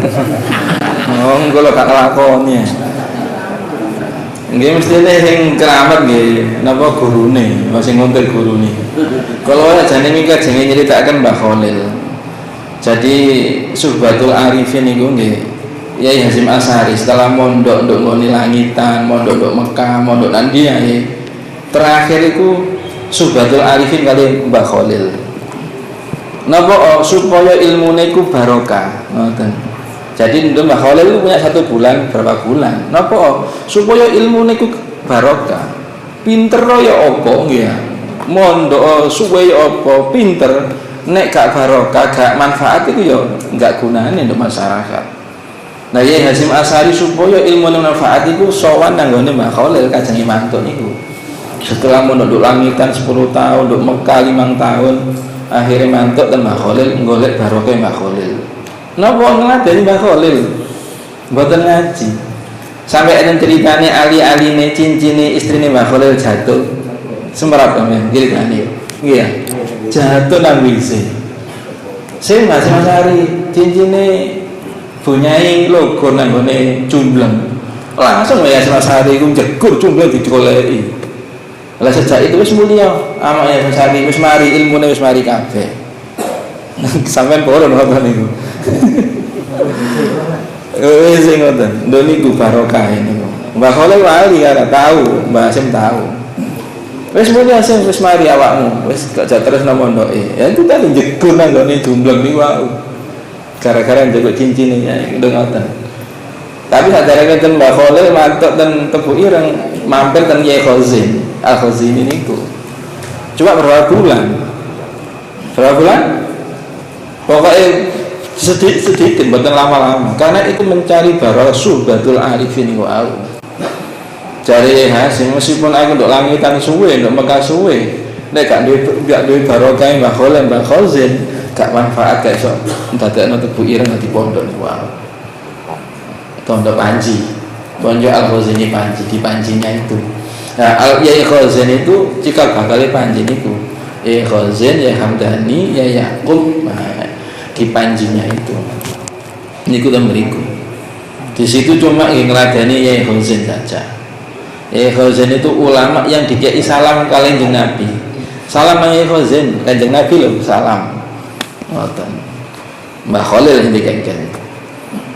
keraman. Oh, kula gak nglakoni. Nggih mestine sing keramat nggih napa gurune, sing ngontil gurune. Kalau jane mingkat jenenge nyritakaken Mbah Khalil. Jadi Suhbatul Arifin niku nggih Yai Hasyim Asy'ari setelah mondok nduk ngoni langitan, mondok nduk Mekah, mondok nang ndi ae. Terakhir iku Suhbatul Arifin kali Mbah Khalil. Napa supaya ilmune iku barokah, ngoten. Jadi Mbah Khalil itu punya 1 bulan, berapa bulan? Napa supaya ilmune iku barokah. Pinter ya apa nggih. Mondok suwe ya apa, pinter. Nek gak barokah, gak manfaat itu ya enggak gunane untuk masyarakat. Nah, Yai Hasyim Asy'ari supaya ilmu manfaat itu sowan nang gone Mbah Khalil kajeng mantuk niku. Setelah mondok langitan 10 tahun, nduk Mekah 5 tahun, akhirnya mantuk ten Mbah Khalil golek barokah Mbah Khalil. Napa ngladeni Mbah Khalil? Mboten ngaji. Sampai enten ceritane ali-aline cincine istrine Mbah Khalil jatuh. Semerap sampeyan ceritane. Nggih. Jatuh nang wise. Sing Hasyim Asy'ari cincine bunyai logo nang gone cumbleng. Langsung ya Hasyim Asy'ari iku jegur cumbleng digoleki. Lah sejak itu wis mulya, amak Hasyim Asy'ari wis mari ilmune wis mari kabeh. Sampeyan poro ngoten niku. Sing ngoten, lho niku barokah niku. Mbah Khalil wali kan tahu, Mbah Hasyim tahu. Wis mulya sing wis mari awakmu, wis gak terus nang mondoke. Ya itu tadi jegur nang gone cumbleng niku wae. Gara-gara njaluk cincine ya ngoten. Tapi sadare ten Mbah Khalil mantuk ten Tebu Ireng mampir ten Yai Khazin. Al-Khazini niku. Cuma berapa bulan? Berapa bulan? Pokoknya sedikit mboten lama-lama. Karena itu mencari barokah Suhbatul Arifin wa Jari Hasyim meskipun aku nduk langitan suwe, nduk Mekah suwe, nek gak duwe barokah Mbah Khalil, Mbah Khazin, gak manfaat gak iso ndadekno Tebu Ireng dadi pondok niku wae. Pondok Panji. Pondok Al-Khazini Panji, di Panjinya itu. Nah, Yai Khazin itu cikal bakal Panji niku. Yai Khazin, Yai Hamdani, Yai Yakub, di Panjinya itu. Niku dan mriku. Di situ cuma ngladeni Yai Khazin saja. Yai Khazin itu ulama yang dikei salam Kanjeng Nabi. Salam Yai Khazin, Kanjeng Nabi lho salam. Ngoten. Mbah Khalil sing dikei.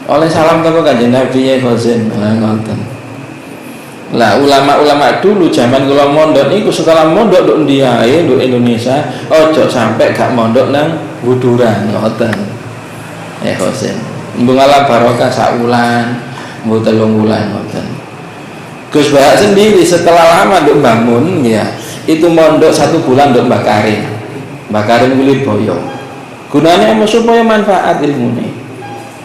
Oleh salam teko Kanjeng Nabi Yai Khazin, ngoten. Lah ulama-ulama dulu zaman kula mondok niku setelah mondok nduk ndi ae nduk Indonesia, ojo sampai gak mondok nang Wuduran ngoten. Yai Khazin. Mbungalah barokah sak wulan, mbuh 3 wulan ngoten. Gus Bah sendiri setelah lama nduk bangun ya, itu mondok 1 bulan nduk Mbah Karim. Mbah Karim Wilirboyo. Gunanya apa supaya manfaat ilmune.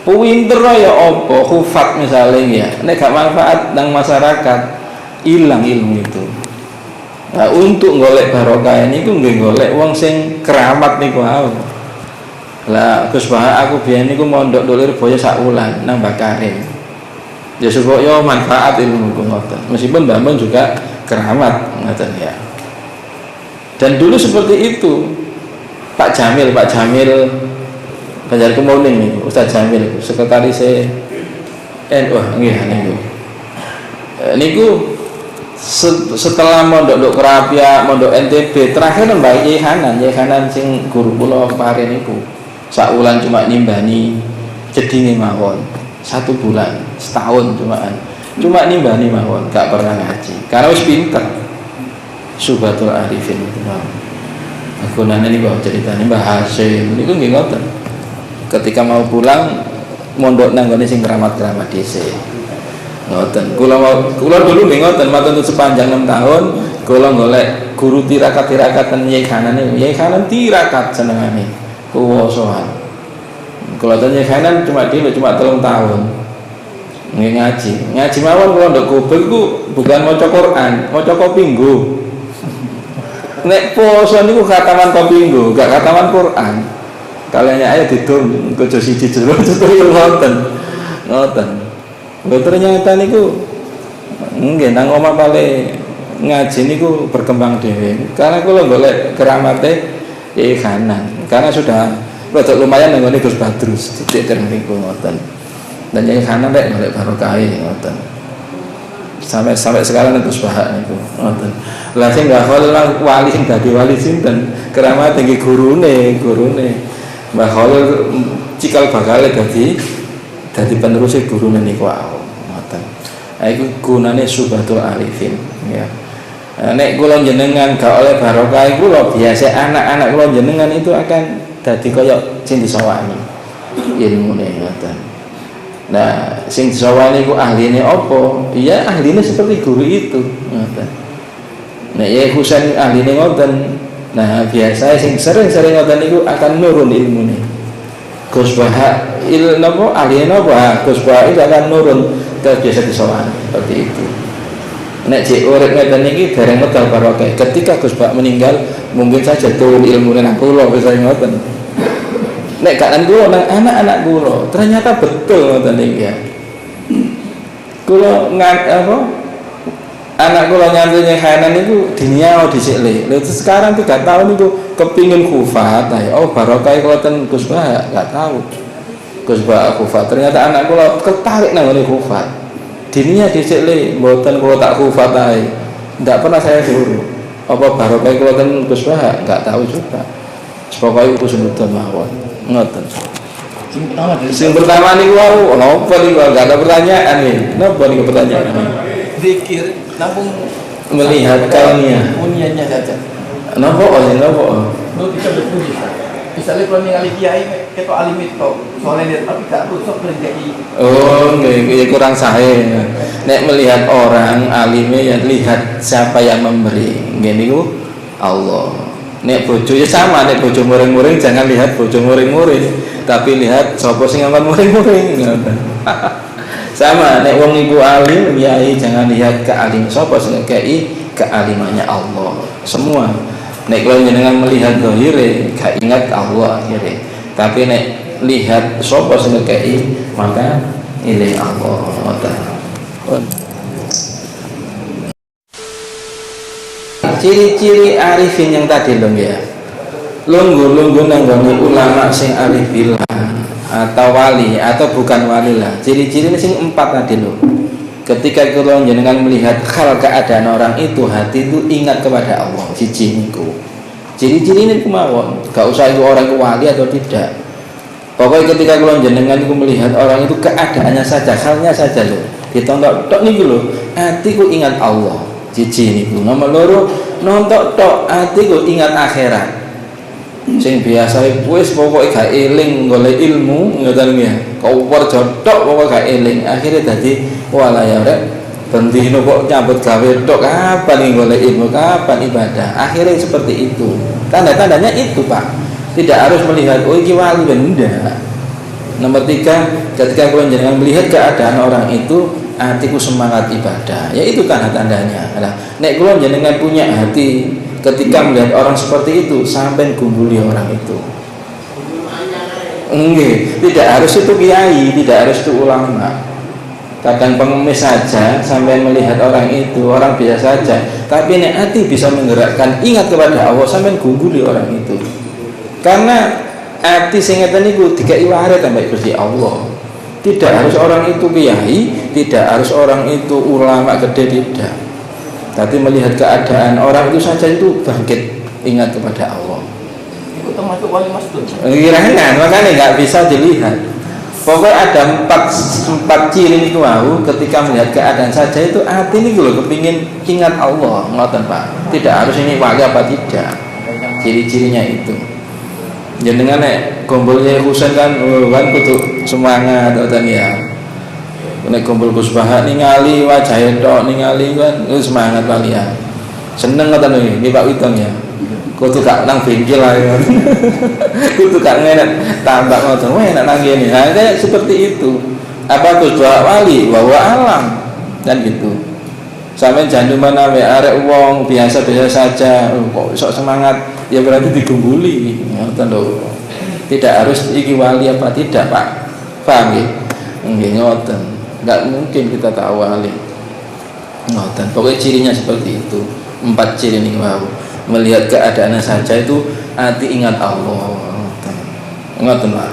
Pinter ya apa khufat misalnya ya, nek gak manfaat nang masyarakat hilang ilmu itu. Nah, untuk golek barokah niku nggih golek wong sing keramat niku wae. Lah Gus Bah aku biyen niku mondok Wilirboyo sak wulan nang Mbah Karim. Ya supaya manfaat ilmu ngoten. Meskipun Mbah Mun juga keramat ngoten ya. Dan dulu seperti itu. Pak Jamil Banjar Kemuning nih, Ustaz Jamil sekretaris NU nggih niku. Niku setelah mondok Kerapia, mondok NTB, terakhir Mbak Yai Hanan sing guru kula kemarin niku. Sak wulan cuma nimbani jedinge mawon. 1 bulan, setahun cuma nimbani mawon, gak pernah ngaji. Karena wis pinter. Suhbatul Arifin itu. Aku nanya nih bawa ceritanya Mbah Hasyim niku nggih ngoten. Ketika mau pulang mondok nang gone sing keramat-keramat dhisik. Ngoten. Kula dulu nggih ngoten, matur sepanjang 6 tahun kula golek guru tirakat ten Yai Hanan niku. Yai Hanan tirakat senengane. Kuwosoan. Kalau tanya kanan cuma 3 tahun ngaji mawon kalau ndok kubel ku bukan maca Quran, maca kopinggo. Nek poso niku khataman kopinggo, gak khataman Quran. Kalian aja didum kejo siji jero ngoten. Ternyata niku nggih nang omah pale ngaji niku berkembang dhewe. Karena kula golek keramate Yai Hanan. Karena sudah rada lumayan nang ngene Gus Badrus titik niku ngoten. Dan yang kanan balik barokah ngoten. Sampai sekarang itu sebahak niku ngoten. Lah sing Mbah wali sing dadi wali sinten? Keramat tinggi gurune. Mbah Khalil cikal bakale dadi penerus gurune niku ngoten. Iku gunane Subhatul Arifin ya. Nek kula jenengan gak oleh barokah kula biasa anak-anak kula jenengan itu akan dadi kaya sing disawani ilmune ngoten. Nah, sing disawani ku ahline apa? Iya ahline seperti guru itu ngoten. Nek ya Husain ahline ngoten. Nah, biasa sing sering-sering ngoten niku akan nurun ilmune. Gus Baha napa ahline napa? Gus Baha itu akan nurun ke biasa disawani seperti itu. Nek cek urip ngeten niki dereng medal barokah. Ketika Gus Bak meninggal, mungkin saja turun ilmu nang kula wis ngoten. Nek gak nang kula nang anak-anak kula, ternyata betul ngoten niki ya. Kula anak kula nyantunya khayanan niku diniau dhisik le. Lha sekarang 3 tahun niku kepingin khufat. Oh barokah kula ten Gus Bak, gak tahu. Gus Bak khufat. Ternyata anak kula ketarik nang ngene khufat. Dininya dhisik le, mboten kula tak khufat ae. Ndak pernah saya suruh. Apa barokah kula ten Gus Bah? Enggak tahu juga. Pokoke iku senuton mawon. Ngoten. Sing pertama niku wau napa niku enggak ada pertanyaan iki. Napa niku pertanyaan? Zikir nampung melihat kaunnya. Uniannya saja. Napa napa? Lu bisa betul bisa lihat kalau ningali kiai ketok alim itu soalnya tapi gak rusak berjadi. Oh, nggih kurang sae. Nek melihat orang alime ya lihat siapa yang memberi. Nggih niku Allah. Nek bojo ya sama, nek bojo muring-muring jangan lihat bojo muring-muring, tapi lihat sapa sing ngomong muring-muring. Sama, nek wong iku alim kiai jangan lihat ke alim sapa sing kei kealimannya Allah. Semua nek kula jenengan melihat zahire gak ingat Allah akhire. Tapi nek lihat sapa sing ngekeki maka ilih Allah Ta'ala. Ciri-ciri arifin yang tadi lho ya. Lungguh-lungguh nang ulama sing arif billah atau wali atau bukan wali lah. Ciri-ciri sing 4 tadi lho. Ketika kula jenengan melihat hal keadaan orang itu, hati itu ingat kepada Allah. Siji niku. Ciri-ciri ini kemawon. Gak usah itu orang itu wali atau tidak. Pokoknya ketika kula jenengan itu melihat orang itu keadaannya saja, halnya saja lho. Ditontok tok niku lho, hatiku ingat Allah. Siji niku. Nomor loro, nontok tok hatiku ingat akhirat. Sing biasa wis pokoke gak eling golek ilmu ngoten ya. Kau kerja tok pokoke gak eling, akhire dadi wala ya rek bendino kok nyambut gawe tok kapan iki golek ilmu, kapan ibadah. Akhirnya seperti itu. Tanda-tandanya itu, Pak. Tidak harus melihat oh iki wali benda. Nomor 3, ketika kalian jangan melihat keadaan orang itu, hatiku semangat ibadah. Ya itu tanda-tandanya. Nah, nek kalian jangan punya hati ketika melihat orang seperti itu sampai gumbuli orang itu. Enggak, tidak harus itu kiai, tidak harus itu ulama. Kadang pengemis saja sampai melihat orang itu, orang biasa saja. Tapi nek hati bisa menggerakkan ingat kepada Allah sampai gumbuli orang itu. Karena hati sing ngeten niku dikai waret sampai Gusti Allah. Tidak harus orang itu kiai, tidak harus orang itu ulama gede, tidak. Tapi melihat keadaan orang itu saja itu bangkit ingat kepada Allah. Itu termasuk wali masdud. Kira-kira makanya nggak bisa dilihat. Pokoknya ada empat ciri itu mau ketika melihat keadaan saja itu hati ini loh kepingin ingat Allah ngoten Pak. Tidak harus ini wali apa tidak. Ciri-cirinya itu. Jenengan nek kumpulnya Husain kan kudu semangat ngoten ya. Nek kumpul Gus Bah ningali wajah tok ningali kan semangat kalian. Seneng ngoten iki Pak Widong ya. Kudu gak nang bengkel ae. Kudu gak ngenek tambak ngoten. Wah enak nang kene. Nah, kayak seperti itu. Apa Gus Bah wali bahwa alam dan gitu. Sampai jangan mana arek wong biasa-biasa saja kok sok semangat ya berarti digumbuli ngoten lho. Tidak harus iki wali apa tidak Pak. Paham nggih? Nggih ngoten. Enggak mungkin kita tahu wali. Ngoten. Pokoknya cirinya seperti itu. 4 ciri ini mau. Melihat keadaannya saja itu hati ingat Allah. Ngoten Pak.